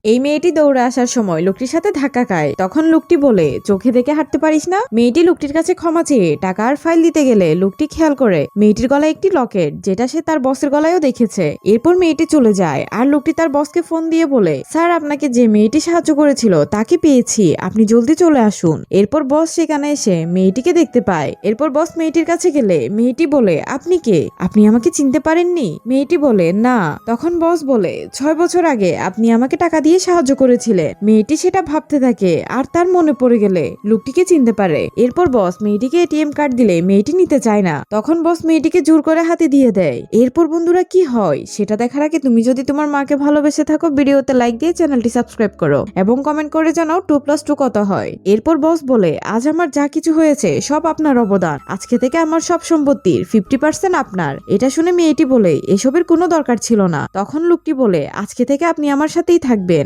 এই মেয়েটি দৌড়ে আসার সময় লোকটির সাথে ধাক্কা খায়। তখন লোকটি বলে, চোখে দেখে হাঁটতে পারিস না? মেয়েটি লোকটির কাছে ক্ষমা চেয়ে টাকা আর ফাইল দিতে গেলে লোকটি খেয়াল করে মেয়েটির গলায় একটি লকেট, যেটা সে তার বসের গলায়ও দেখেছে। এরপর মেয়েটি চলে যায় আর লোকটি তার বসকে ফোন দিয়ে বলে, স্যার, আপনাকে যে মেয়েটি সাহায্য করেছিল তাকে পেয়েছি, আপনি জলদি চলে আসুন। এরপর বস সেখানে এসে মেয়েটিকে দেখতে পায়। এরপর বস মেয়েটির কাছে গেলে মেয়েটি বলে, আপনি কে? আপনি আমাকে চিনতে পারেননি? মেয়েটি বলে, না। তখন বস বলে, 6 বছর আগে আপনি আমাকে টাকা দিয়ে সাহায্য করেছিলেন। মেয়েটি সেটা ভাবতে থাকে আর তার মনে পড়ে গেলে লোকটিকে চিনতে পারে। এরপর বস মেয়েটিকে এটিএম কার্ড দিলে মেয়েটি নিতে চায় না। তখন বস মেয়েটিকে জোর করে হাতে দিয়ে দেয়। এরপর বন্ধুরা কি হয় সেটা দেখার আগে তুমি যদি তোমার মাকে ভালোবেসে থাকো, ভিডিওতে লাইক দিয়ে চ্যানেলটি সাবস্ক্রাইব করো এবং কমেন্ট করে জানাও 2+2 কত হয়। এরপর বস বলে, আজ আমার যা কিছু হয়েছে সব আপনার অবদান। আজকে থেকে আমার সব সম্পত্তির 50% আপনার। এটা শুনে মেয়েটি বলে, এসবের কোনো দরকার ছিল না। তখন লোকটি বলে, আজকে থেকে আপনি আমার সাথেই থাকবেন।